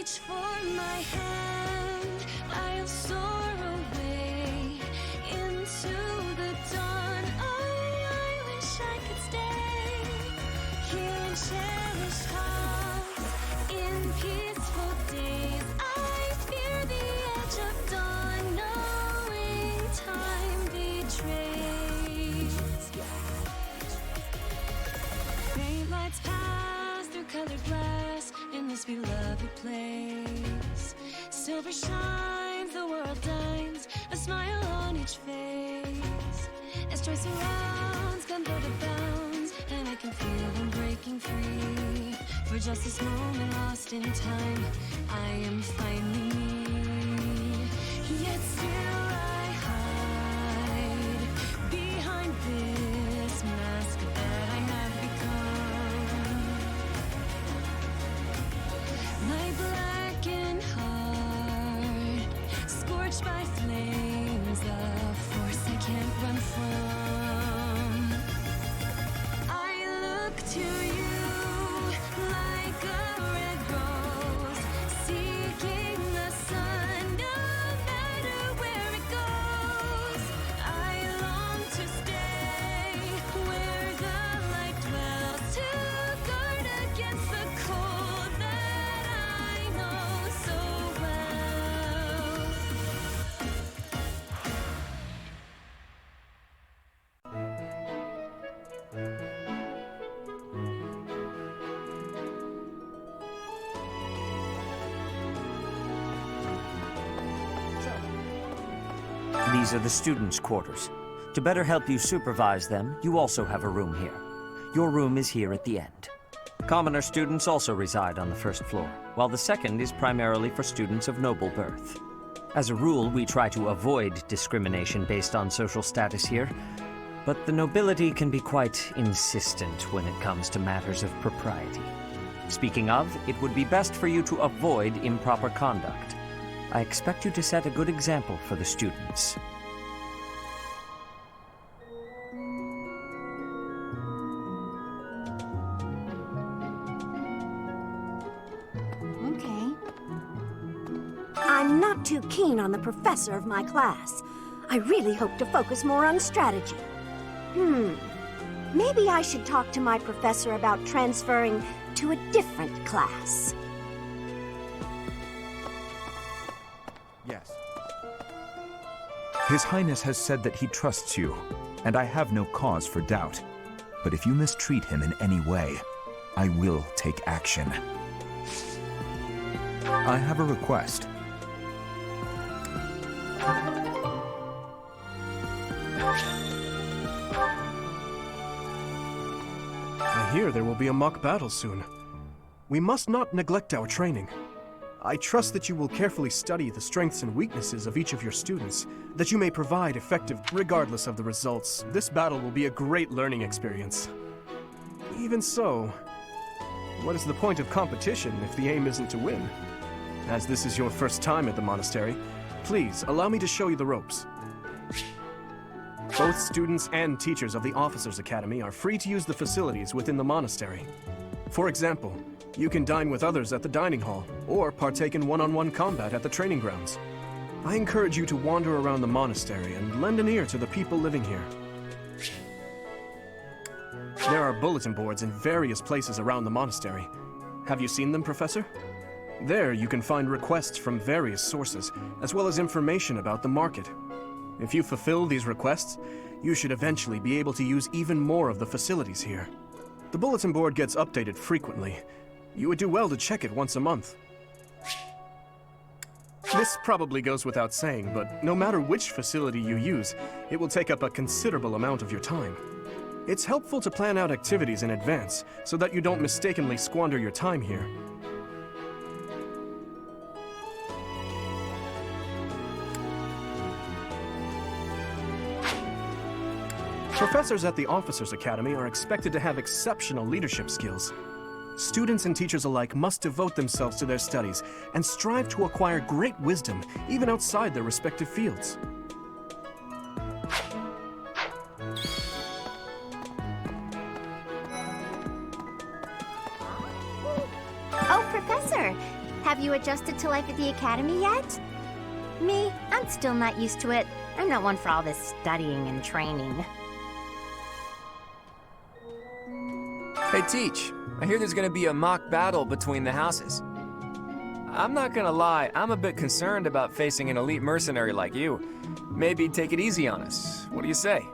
reach for my hand, I'll soar away into the dawn. Oh, I wish I could stay here and cherish hearts in peaceful days. I fear the edge of dawn, knowing time betrays. Faint lights pass through colored glass in this beloved place. Silver shines, the world dines, a smile on each face. As joy surrounds, come out of bounds, and I can feel them breaking free. For just this moment lost in time, I am finally me. Yet still I hide behind this mask that I have become. My blackened heart, scorched by flames, a force I can't run from. I look to you like a red rose, seeking the sun, no matter where it goes. I long to stay where the light dwells, to guard against the cold that I know so well. These are the students' quarters. To better help you supervise them, you also have a room here. Your room is here at the end. Commoner students also reside on the first floor, while the second is primarily for students of noble birth. As a rule, we try to avoid discrimination based on social status here, but the nobility can be quite insistent when it comes to matters of propriety. Speaking of, it would be best for you to avoid improper conduct. I expect you to set a good example for the students. Okay. I'm not too keen on the professor of my class. I really hope to focus more on strategy. Maybe I should talk to my professor about transferring to a different class. Yes. His Highness has said that he trusts you, and I have no cause for doubt. But if you mistreat him in any way, I will take action. I have a request. I hear there will be a mock battle soon. We must not neglect our training. I trust that you will carefully study the strengths and weaknesses of each of your students, that you may provide effective regardless of the results. This battle will be a great learning experience. Even so, what is the point of competition if the aim isn't to win? As this is your first time at the monastery, please allow me to show you the ropes. Both students and teachers of the Officers' Academy are free to use the facilities within the monastery. For example, you can dine with others at the dining hall, or partake in one-on-one combat at the training grounds. I encourage you to wander around the monastery and lend an ear to the people living here. There are bulletin boards in various places around the monastery. Have you seen them, Professor? There you can find requests from various sources, as well as information about the market. If you fulfill these requests, you should eventually be able to use even more of the facilities here. The bulletin board gets updated frequently. You would do well to check it once a month. This probably goes without saying, but no matter which facility you use, it will take up a considerable amount of your time. It's helpful to plan out activities in advance, so that you don't mistakenly squander your time here. Professors at the Officers' Academy are expected to have exceptional leadership skills. Students and teachers alike must devote themselves to their studies and strive to acquire great wisdom, even outside their respective fields. Oh, Professor, Have you adjusted to life at the academy yet? Me, I'm still not used to it. I'm not one for all this studying and training. Hey, Teach. I hear there's gonna be a mock battle between the houses. I'm not gonna lie, I'm a bit concerned about facing an elite mercenary like you. Maybe take it easy on us. What do you say?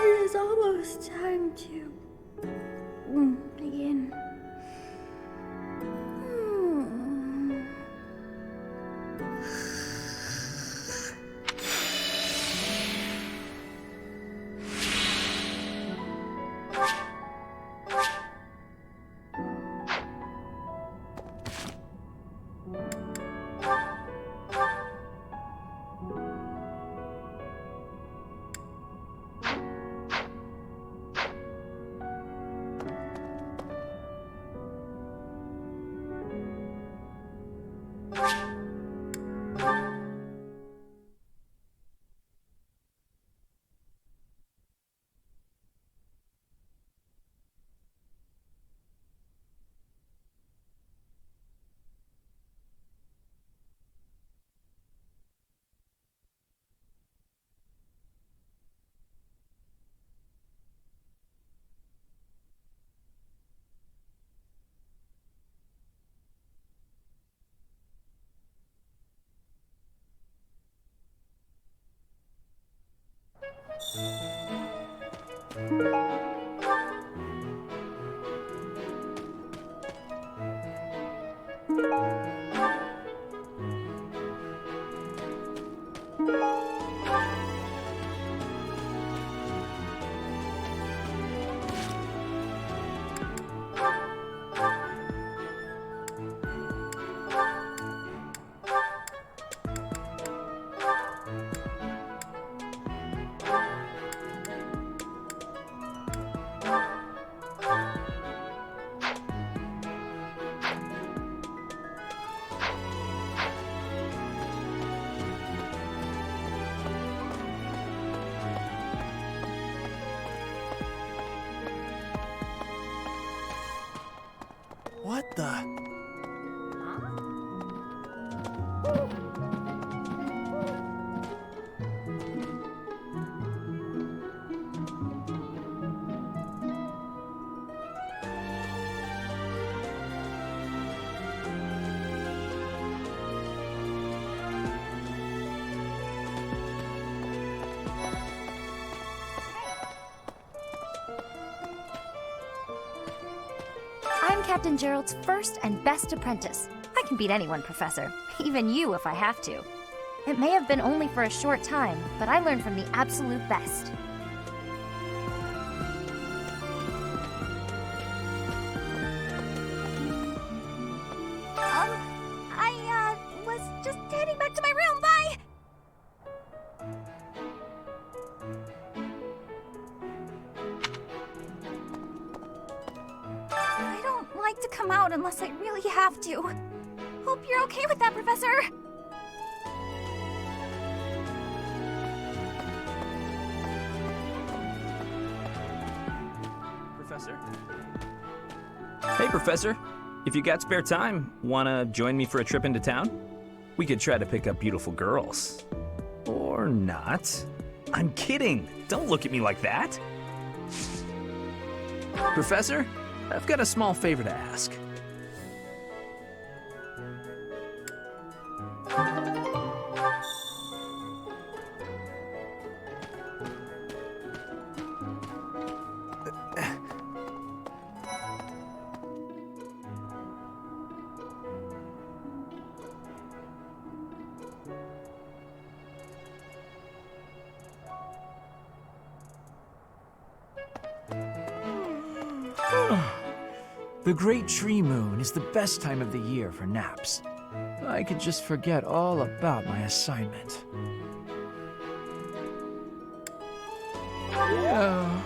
It is almost time to begin. the... I'm Captain Gerald's first and best apprentice. I can beat anyone, Professor. Even you if I have to. It may have been only for a short time, but I learned from the absolute best. I was just heading back to my room. Bye! I don't like to come out unless I really have to. Hope you're okay with that, Professor. Professor? Hey, Professor. If you got spare time, wanna join me for a trip into town? We could try to pick up beautiful girls. Or not. I'm kidding. Don't look at me like that. Professor, I've got a small favor to ask. The Great Tree Moon is the best time of the year for naps. I could just forget all about my assignment. Yeah.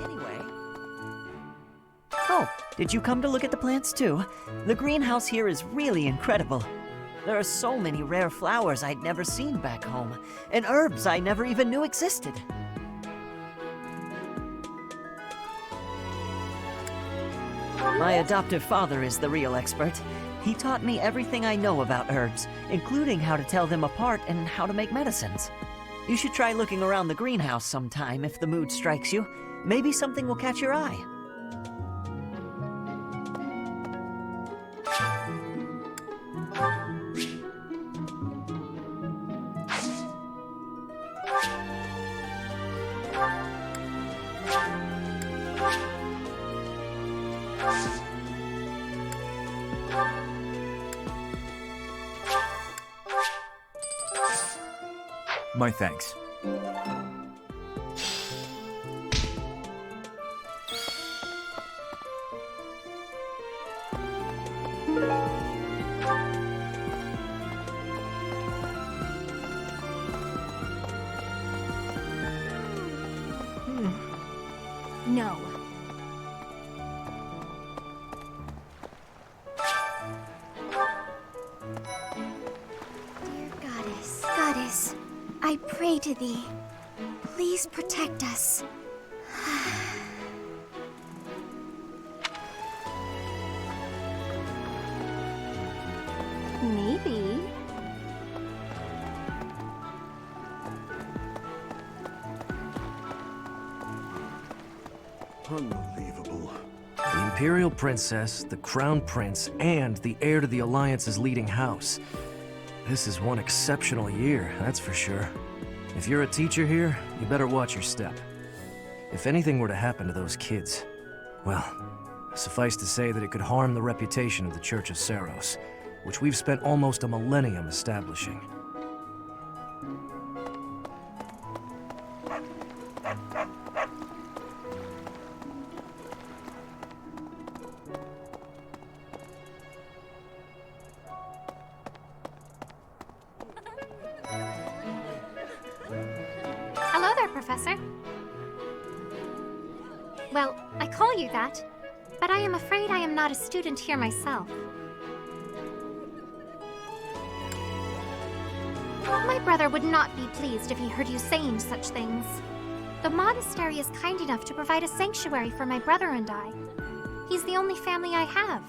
Anyway. Oh, did you come to look at the plants too? The greenhouse here is really incredible. There are so many rare flowers I'd never seen back home, and herbs I never even knew existed. My adoptive father is the real expert. He taught me everything I know about herbs, including how to tell them apart and how to make medicines. You should try looking around the greenhouse sometime if the mood strikes you. Maybe something will catch your eye. My thanks. No. Dear Goddess, I pray to thee. Please protect us. Maybe. Unbelievable. The Imperial Princess, the Crown Prince, and the heir to the Alliance's leading house. This is one exceptional year, that's for sure. If you're a teacher here, you better watch your step. If anything were to happen to those kids, well, suffice to say that it could harm the reputation of the Church of Saros, which we've spent almost a millennium establishing. Hello there, Professor. Well, I call you that, but I am afraid I am not a student here myself. My brother would not be pleased if he heard you saying such things. The monastery is kind enough to provide a sanctuary for my brother and I. He's the only family I have.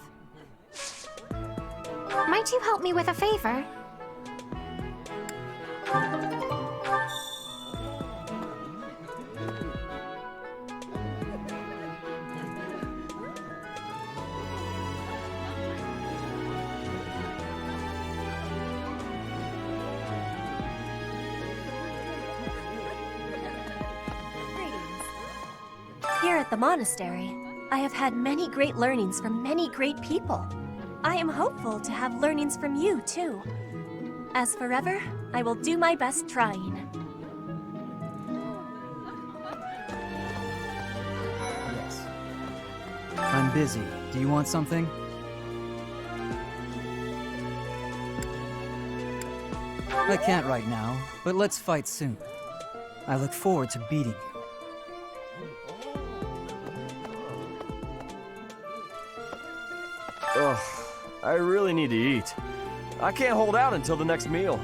Might you help me with a favor? Here at the monastery, I have had many great learnings from many great people. I am hopeful to have learnings from you, too. As forever, I will do my best trying. Yes. I'm busy. Do you want something? I can't right now, but let's fight soon. I look forward to beating you. Ugh, I really need to eat. I can't hold out until the next meal.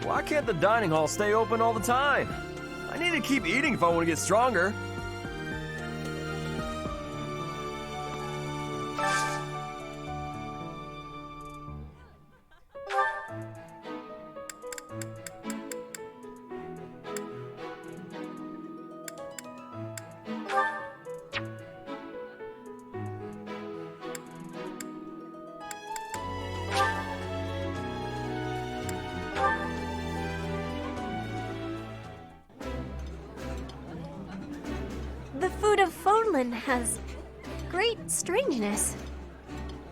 Why can't the dining hall stay open all the time? I need to keep eating if I want to get stronger. The food of Fonlin has great strangeness.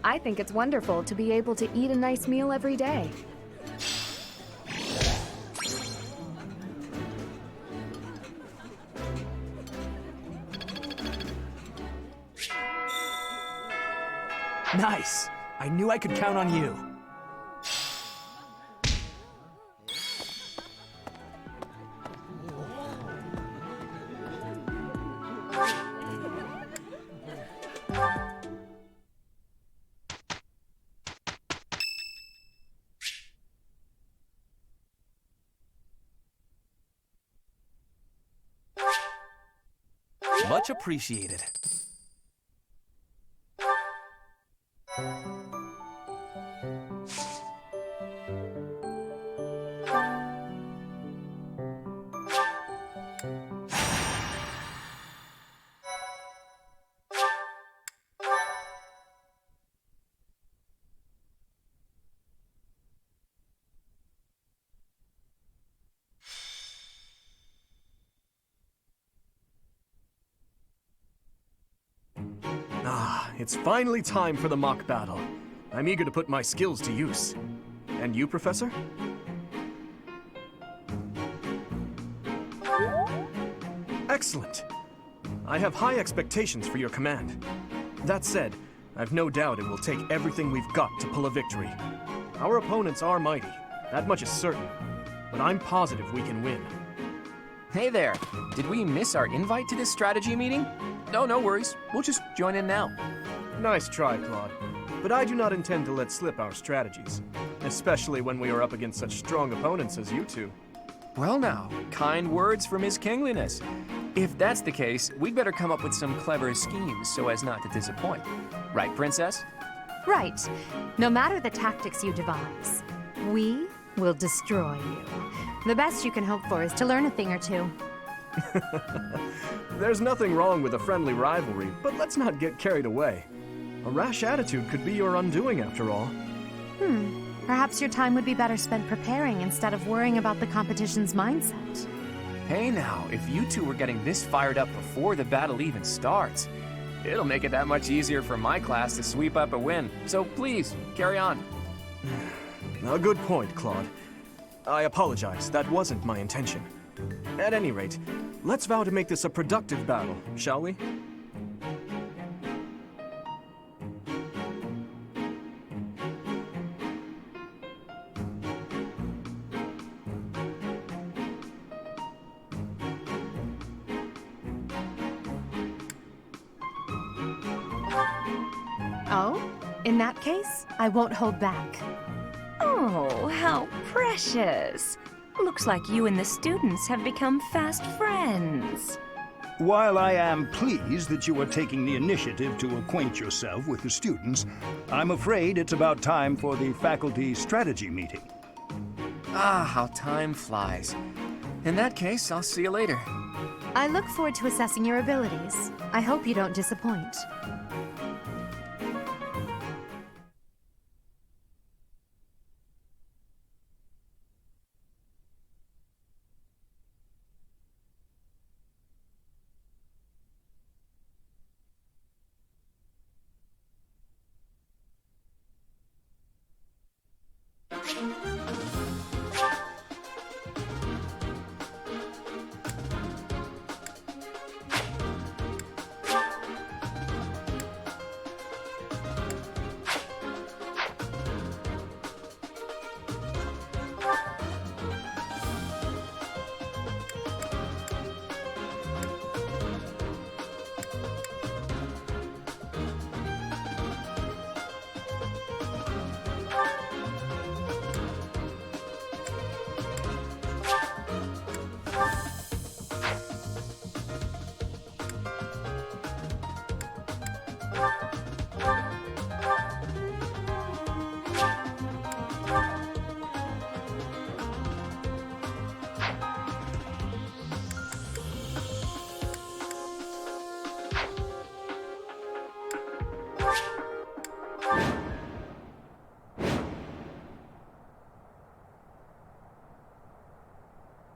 I think it's wonderful to be able to eat a nice meal every day. Nice! I knew I could count on you. Much appreciated. Ah, it's finally time for the mock battle. I'm eager to put my skills to use. And you, Professor? Excellent. I have high expectations for your command. That said, I've no doubt it will take everything we've got to pull a victory. Our opponents are mighty, that much is certain. But I'm positive we can win. Hey there, did we miss our invite to this strategy meeting? No worries. We'll just join in now. Nice try, Claude. But I do not intend to let slip our strategies, especially when we are up against such strong opponents as you two. Well now, kind words from His Kingliness. If that's the case, we'd better come up with some clever schemes so as not to disappoint. Right, Princess? Right. No matter the tactics you devise, we will destroy you. The best you can hope for is to learn a thing or two. There's nothing wrong with a friendly rivalry, but let's not get carried away. A rash attitude could be your undoing after all. Perhaps your time would be better spent preparing instead of worrying about the competition's mindset. Hey now, if you two were getting this fired up before the battle even starts, it'll make it that much easier for my class to sweep up a win. So please, carry on. A good point, Claude. I apologize, that wasn't my intention. At any rate, let's vow to make this a productive battle, shall we? Oh? In that case, I won't hold back. Oh, how precious. Looks like you and the students have become fast friends. While I am pleased that you are taking the initiative to acquaint yourself with the students, I'm afraid it's about time for the faculty strategy meeting. Ah, how time flies. In that case, I'll see you later. I look forward to assessing your abilities. I hope you don't disappoint.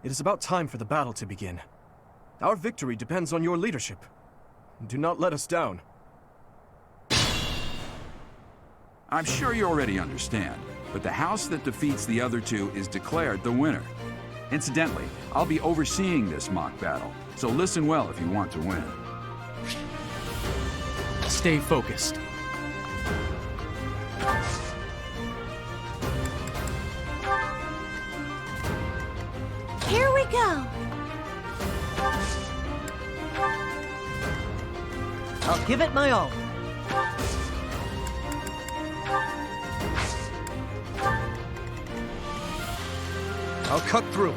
It is about time for the battle to begin. Our victory depends on your leadership. Do not let us down. I'm sure you already understand, but the house that defeats the other two is declared the winner. Incidentally, I'll be overseeing this mock battle, so listen well if you want to win. Stay focused. Here we go. I'll give it my all. I'll cut through.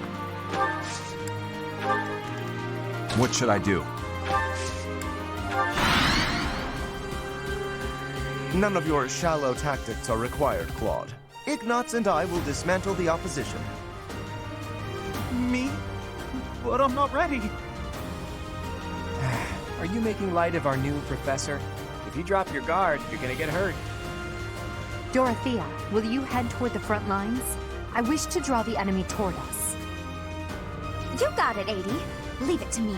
What should I do? None of your shallow tactics are required, Claude. Ignatz and I will dismantle the opposition. Me? But I'm not ready. Are you making light of our new professor? If you drop your guard, you're gonna get hurt. Dorothea, will you head toward the front lines? I wish to draw the enemy toward us. You got it, 80. Leave it to me.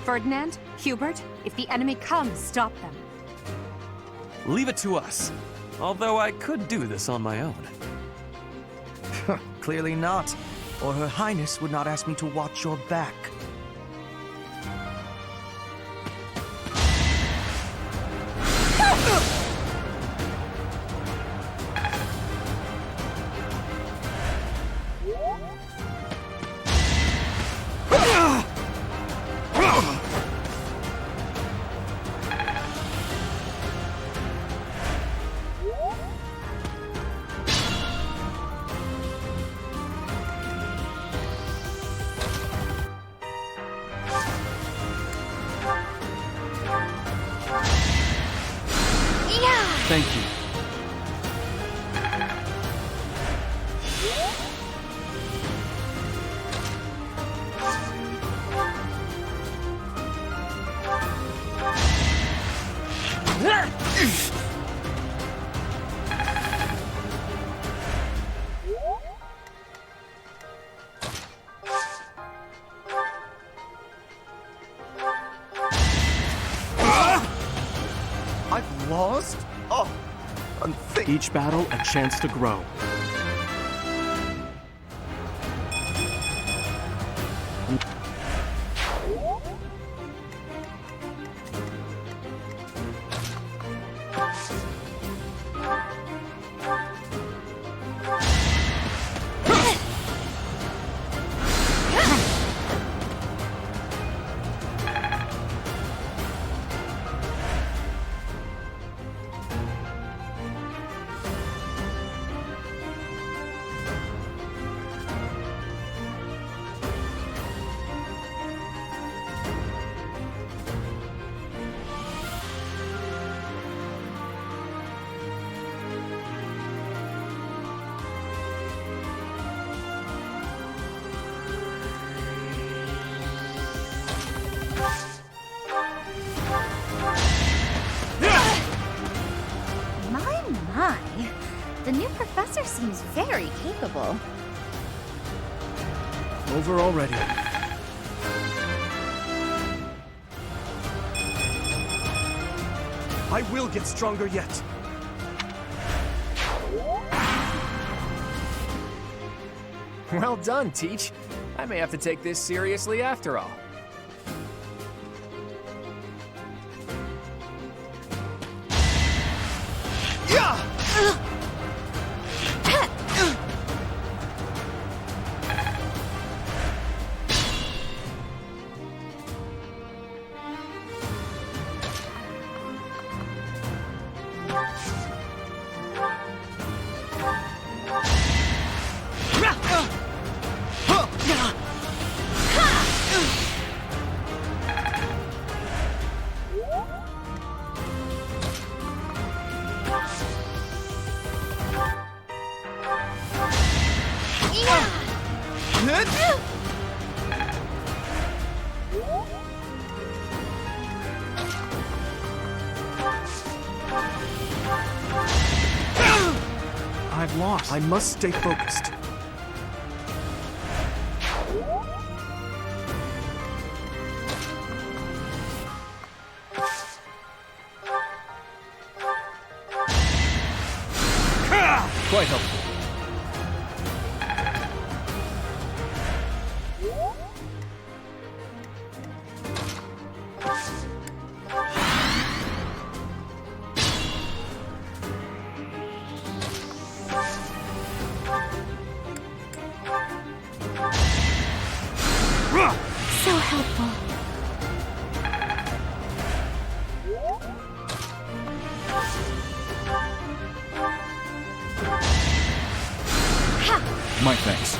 Ferdinand, Hubert, if the enemy comes, stop them. Leave it to us. Although I could do this on my own. Clearly not, or Her Highness would not ask me to watch your back. Thank you. I've lost? Oh, unthinkable. Each battle a chance to grow. seems very capable. Over already. I will get stronger yet. Well done, Teach. I may have to take this seriously after all. I've lost. I must stay focused. Quite helpful. So helpful. My thanks.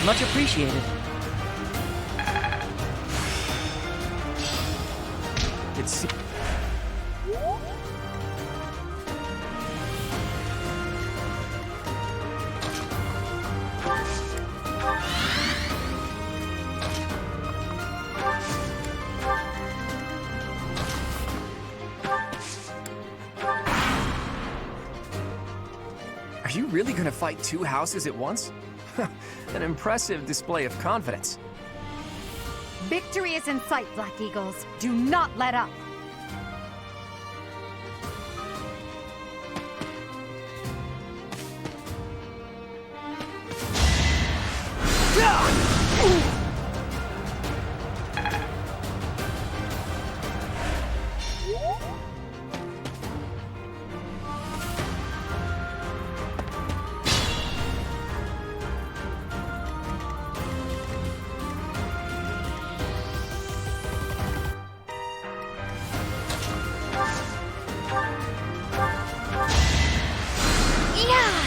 Much appreciated. It's... Are you really gonna fight two houses at once? An impressive display of confidence. Victory is in sight, Black Eagles. Do not let up.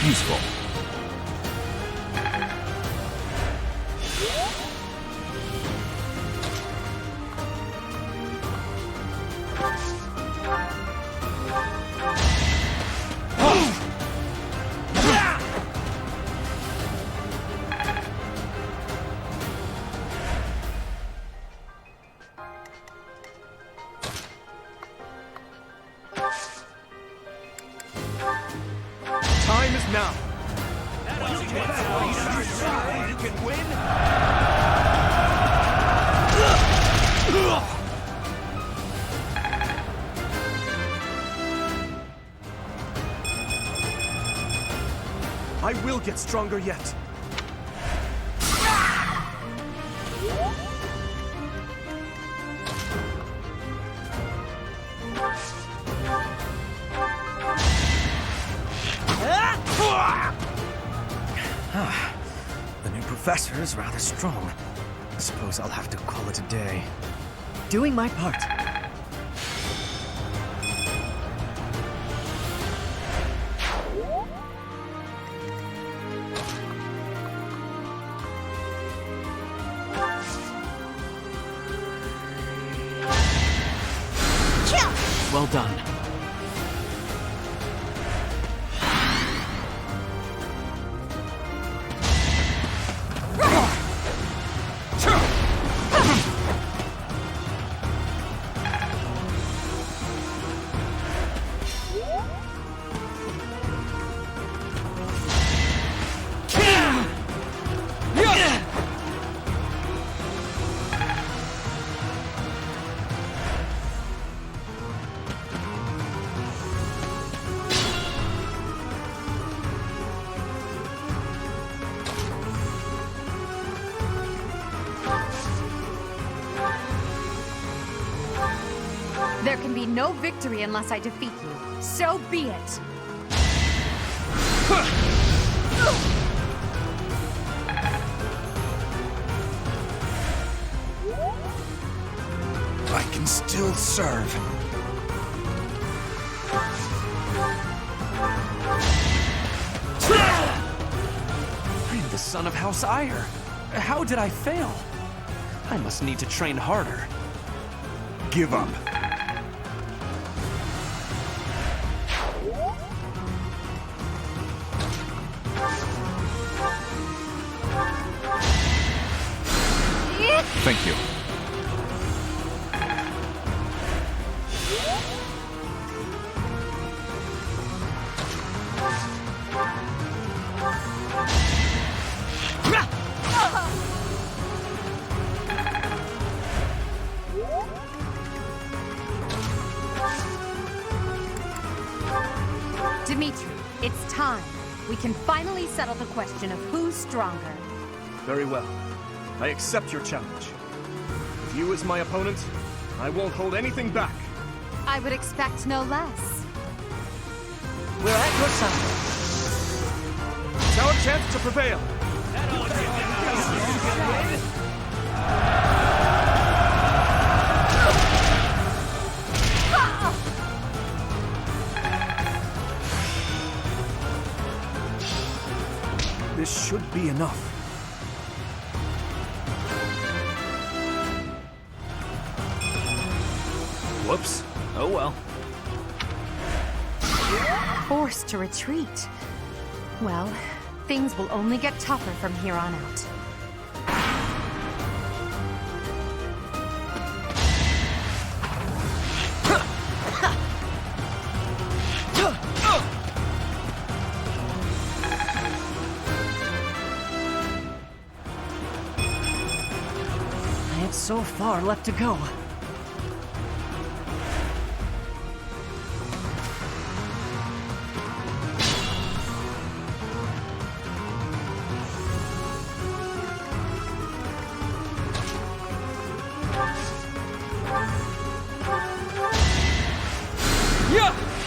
Useful. Time is now. You can win. I will get stronger yet. The new professor is rather strong. I suppose I'll have to call it a day. Doing my part. Well done. There can be no victory unless I defeat you. So be it. I can still serve. I'm the son of House Ire. How did I fail? I must need to train harder. Give up. Thank you. Dimitri, it's time. We can finally settle the question of who's stronger. Very well. I accept your challenge. With you as my opponent, I won't hold anything back. I would expect no less. We're at your side. It's our chance to prevail. This should be enough. Whoops. Oh well. Forced to retreat. Well, things will only get tougher from here on out. I have so far left to go.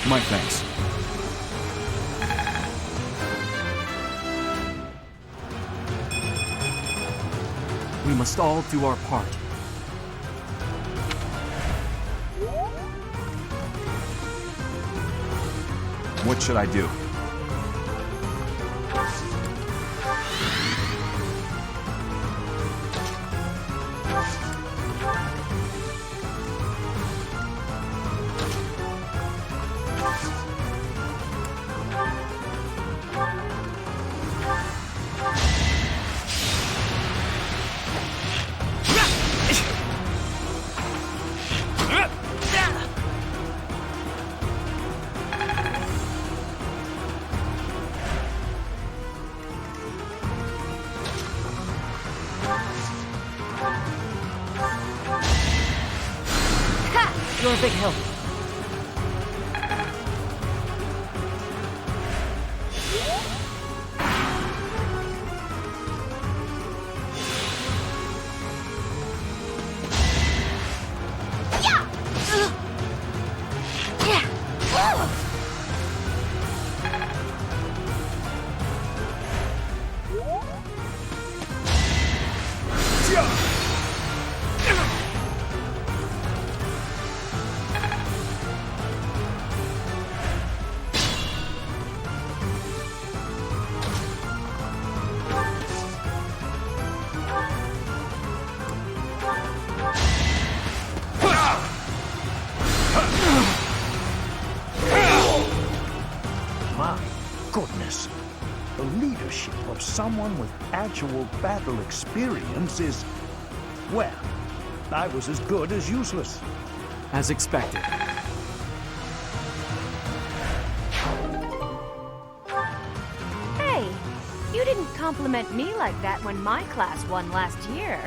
My thanks. We must all do our part. What should I do? You're a big help. leadership of someone with actual battle experience is... well, I was as good as useless. As expected. Hey, you didn't compliment me like that when my class won last year.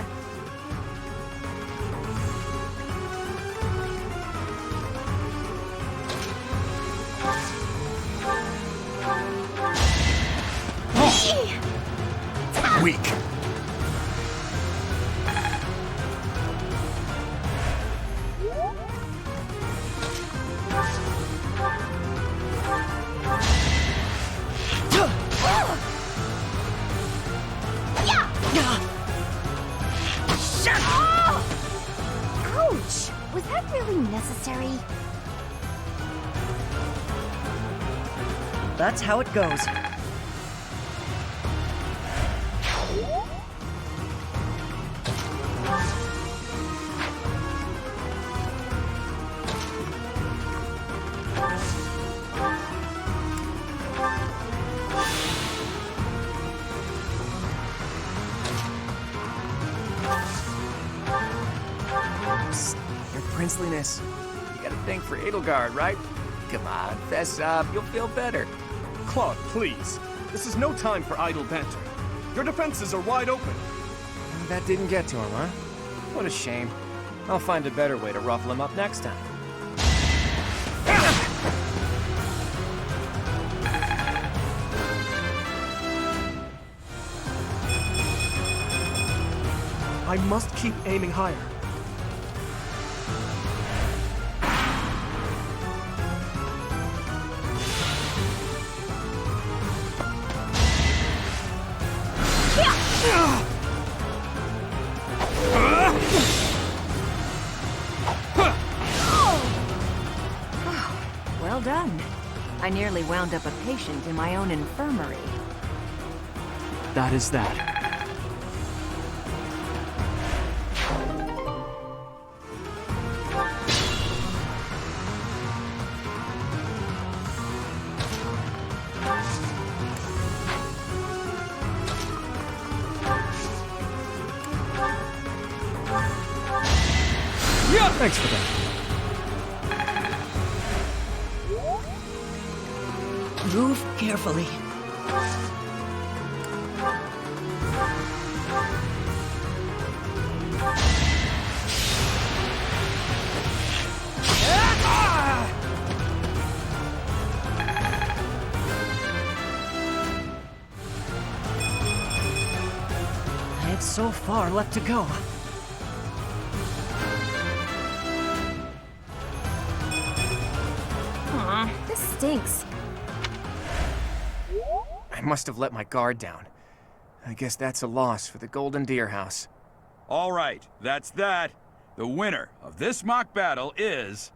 Weak. Ouch! Was that really necessary? That's how it goes. Your princeliness. You got a thing for Edelgard, right? Come on, fess up. You'll feel better. Claude, please. This is no time for idle banter. Your defenses are wide open. That didn't get to him, huh? What a shame. I'll find a better way to ruffle him up next time. I must keep aiming higher. Well done. I nearly wound up a patient in my own infirmary. That is that. Thanks for that. Move carefully. It's so far left to go. This stinks. I must have let my guard down. I guess that's a loss for the Golden Deer House. All right, that's that. The winner of this mock battle is...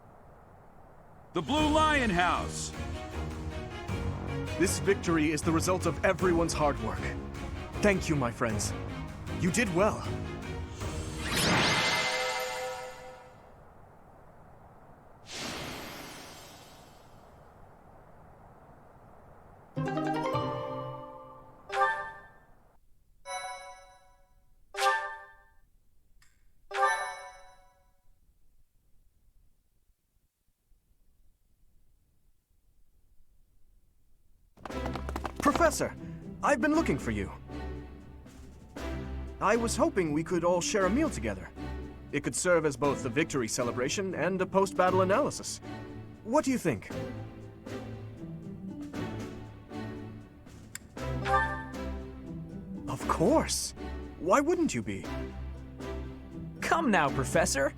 the Blue Lion House. This victory is the result of everyone's hard work. Thank you, my friends. You did well. Professor, I've been looking for you. I was hoping we could all share a meal together. It could serve as both a victory celebration and a post-battle analysis. What do you think? Of course. Why wouldn't you be? Come now, Professor.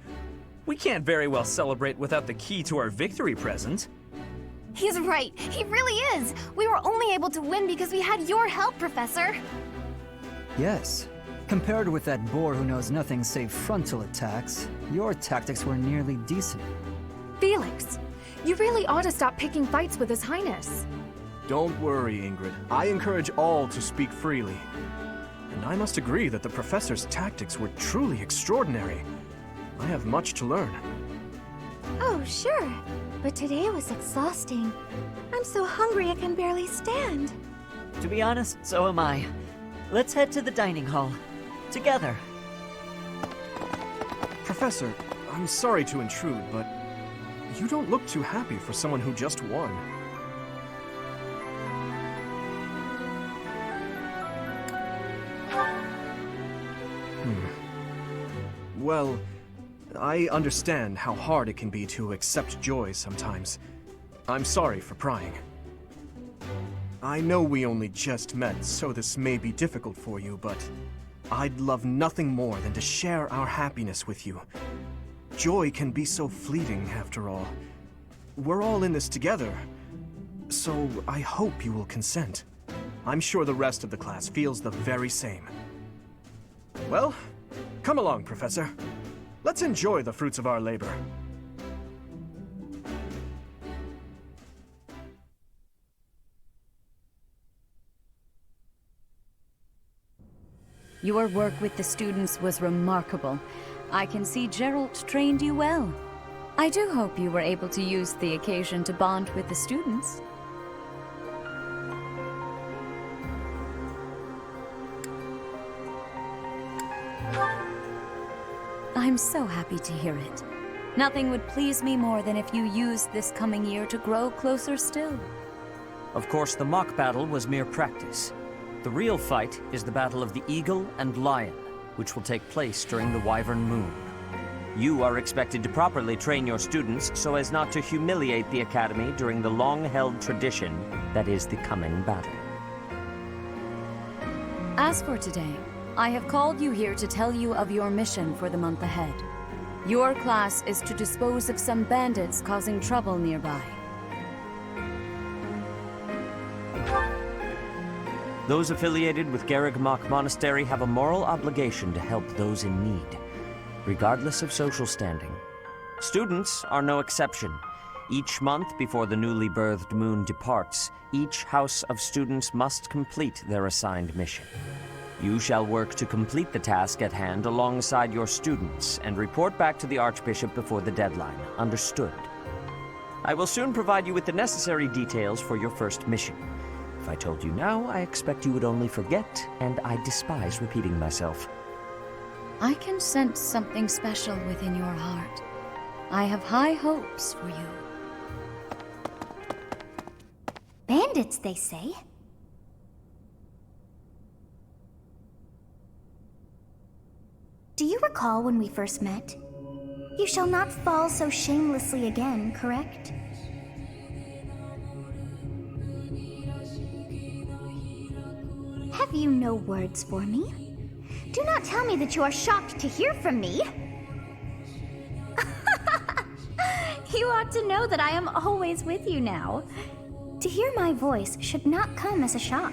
We can't very well celebrate without the key to our victory present. He's right. He really is. We were only able to win because we had your help, Professor. Yes. Compared with that boar who knows nothing save frontal attacks, your tactics were nearly decent. Felix, you really ought to stop picking fights with His Highness. Don't worry, Ingrid. I encourage all to speak freely. And I must agree that the Professor's tactics were truly extraordinary. I have much to learn. Oh, sure. But today was exhausting. I'm so hungry I can barely stand. To be honest, so am I. Let's head to the dining hall. Together. Professor, I'm sorry to intrude, but you don't look too happy for someone who just won. Well, I understand how hard it can be to accept joy sometimes. I'm sorry for prying. I know we only just met, so this may be difficult for you, but I'd love nothing more than to share our happiness with you. Joy can be so fleeting, after all. We're all in this together, so I hope you will consent. I'm sure the rest of the class feels the very same. Well, come along, Professor. Let's enjoy the fruits of our labor. Your work with the students was remarkable. I can see Geralt trained you well. I do hope you were able to use the occasion to bond with the students. I'm so happy to hear it. Nothing would please me more than if you used this coming year to grow closer still. Of course, the mock battle was mere practice. The real fight is the Battle of the Eagle and Lion, which will take place during the Wyvern Moon. You are expected to properly train your students so as not to humiliate the Academy during the long-held tradition that is the coming battle. As for today, I have called you here to tell you of your mission for the month ahead. Your class is to dispose of some bandits causing trouble nearby. Those affiliated with Jrpg Monastery have a moral obligation to help those in need, regardless of social standing. Students are no exception. Each month before the newly birthed moon departs, each house of students must complete their assigned mission. You shall work to complete the task at hand alongside your students and report back to the Archbishop before the deadline. Understood? I will soon provide you with the necessary details for your first mission. If I told you now, I expect you would only forget, and I despise repeating myself. I can sense something special within your heart. I have high hopes for you. Bandits, they say. Do you recall when we first met? You shall not fall so shamelessly again, correct? Have you no words for me? Do not tell me that you are shocked to hear from me. You ought to know that I am always with you now. To hear my voice should not come as a shock.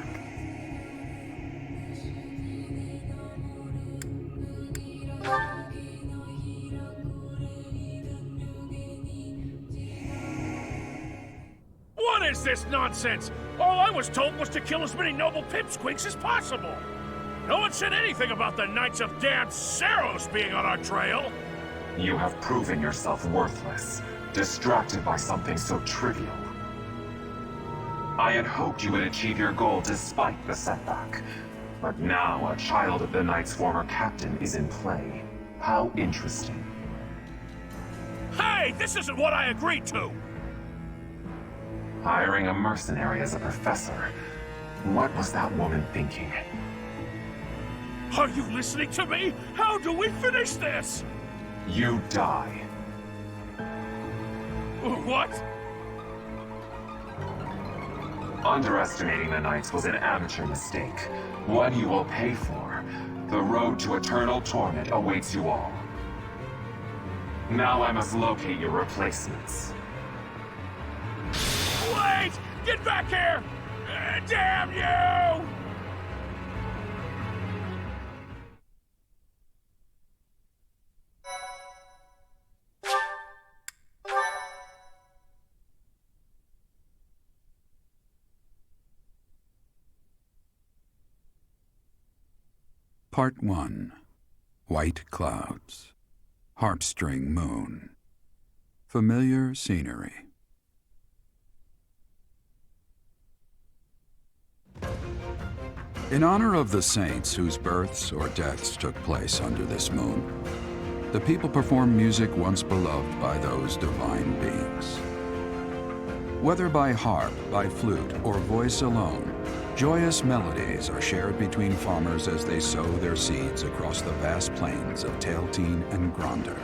What is this nonsense? All I was told was to kill as many noble pipsqueaks as possible. No one said anything about the Knights of Dan Saros being on our trail. You have proven yourself worthless, distracted by something so trivial. I had hoped you would achieve your goal despite the setback. But now a child of the Knight's former captain is in play. How interesting. Hey, this isn't what I agreed to! Hiring a mercenary as a professor. What was that woman thinking? Are you listening to me? How do we finish this? You die. What? Underestimating the Knights was an amateur mistake. One you will pay for. The road to eternal torment awaits you all. Now I must locate your replacements. Wait! Get back here! Damn you! Part 1. White Clouds. Harpstring Moon. Familiar scenery. In honor of the saints whose births or deaths took place under this moon, the people perform music once beloved by those divine beings. Whether by harp, by flute, or voice alone, joyous melodies are shared between farmers as they sow their seeds across the vast plains of Tailteen and Gronder.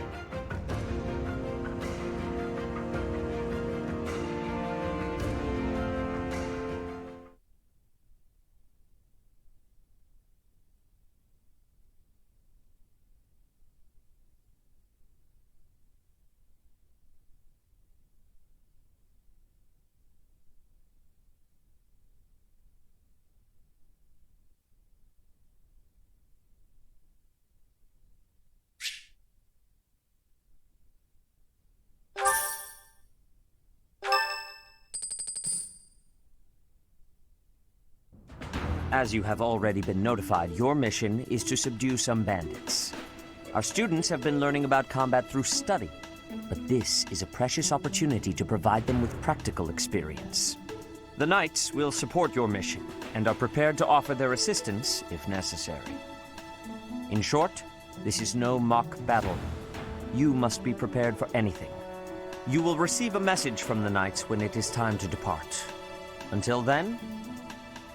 As you have already been notified, your mission is to subdue some bandits. Our students have been learning about combat through study, but this is a precious opportunity to provide them with practical experience. The Knights will support your mission and are prepared to offer their assistance if necessary. In short, this is no mock battle. You must be prepared for anything. You will receive a message from the Knights when it is time to depart. Until then,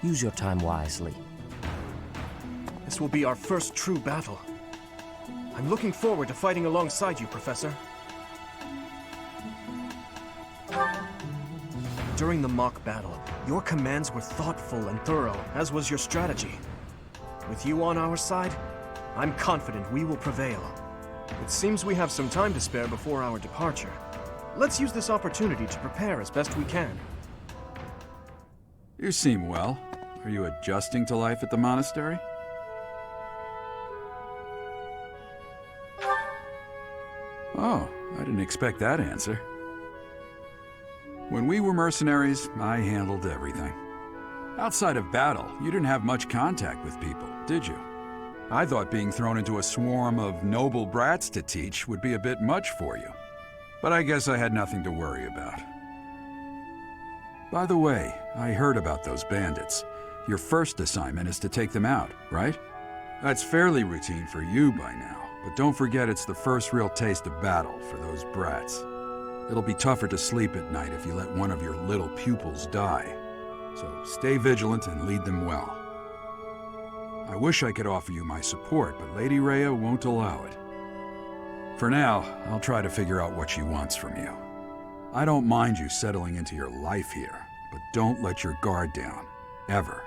use your time wisely. This will be our first true battle. I'm looking forward to fighting alongside you, Professor. During the mock battle, your commands were thoughtful and thorough, as was your strategy. With you on our side, I'm confident we will prevail. It seems we have some time to spare before our departure. Let's use this opportunity to prepare as best we can. You seem well. Are you adjusting to life at the monastery? Oh, I didn't expect that answer. When we were mercenaries, I handled everything. Outside of battle, you didn't have much contact with people, did you? I thought being thrown into a swarm of noble brats to teach would be a bit much for you. But I guess I had nothing to worry about. By the way, I heard about those bandits. Your first assignment is to take them out, right? That's fairly routine for you by now, but don't forget it's the first real taste of battle for those brats. It'll be tougher to sleep at night if you let one of your little pupils die. So stay vigilant and lead them well. I wish I could offer you my support, but Lady Rhea won't allow it. For now, I'll try to figure out what she wants from you. I don't mind you settling into your life here, but don't let your guard down, ever.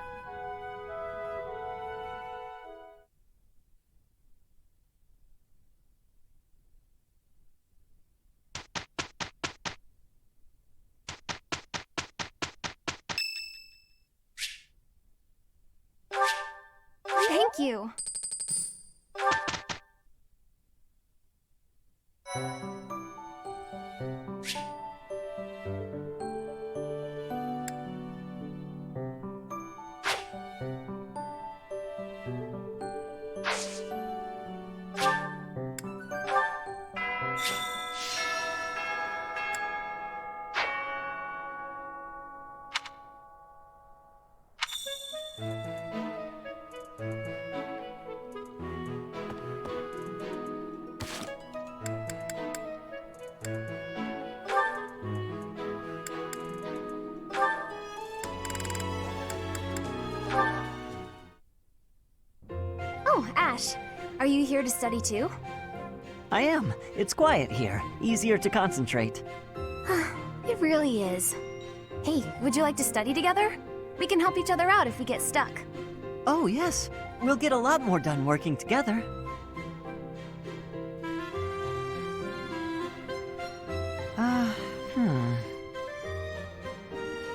Thank you. Oh, Ash, are you here to study too? I am. It's quiet here. Easier to concentrate. It really is. Hey, would you like to study together? We can help each other out if we get stuck. Oh, yes. We'll get a lot more done working together.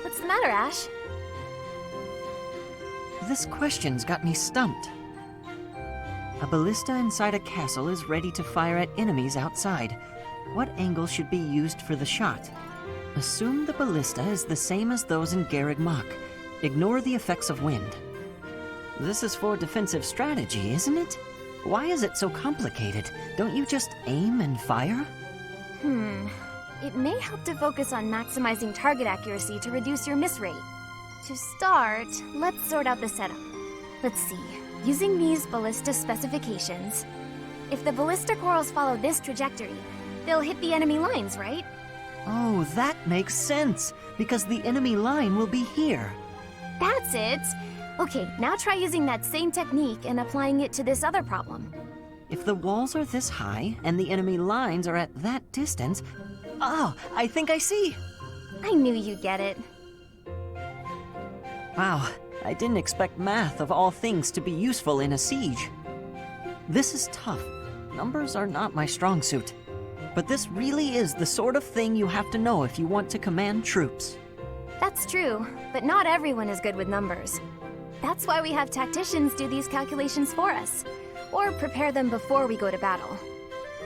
What's the matter, Ash? This question's got me stumped. A ballista inside a castle is ready to fire at enemies outside. What angle should be used for the shot? Assume the ballista is the same as those in Garreg Mach. Ignore the effects of wind. This is for defensive strategy, isn't it? Why is it so complicated? Don't you just aim and fire? It may help to focus on maximizing target accuracy to reduce your miss rate. To start, let's sort out the setup. Let's see. Using these ballista specifications, if the ballista corals follow this trajectory, they'll hit the enemy lines, right? Oh, that makes sense, because the enemy line will be here. That's it! Okay, now try using that same technique and applying it to this other problem. If the walls are this high and the enemy lines are at that distance... Oh, I think I see! I knew you'd get it. Wow, I didn't expect math of all things to be useful in a siege. This is tough. Numbers are not my strong suit. But this really is the sort of thing you have to know if you want to command troops. That's true, but not everyone is good with numbers. That's why we have tacticians do these calculations for us, or prepare them before we go to battle.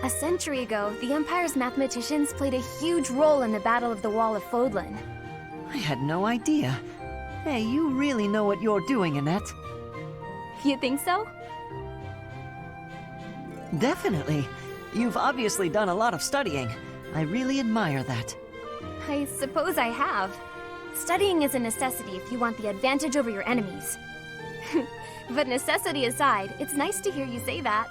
A century ago, the Empire's mathematicians played a huge role in the Battle of the Wall of Fodlan. I had no idea. Hey, you really know what you're doing, Annette. You think so? Definitely. You've obviously done a lot of studying. I really admire that. I suppose I have. Studying is a necessity if you want the advantage over your enemies. But necessity aside, it's nice to hear you say that.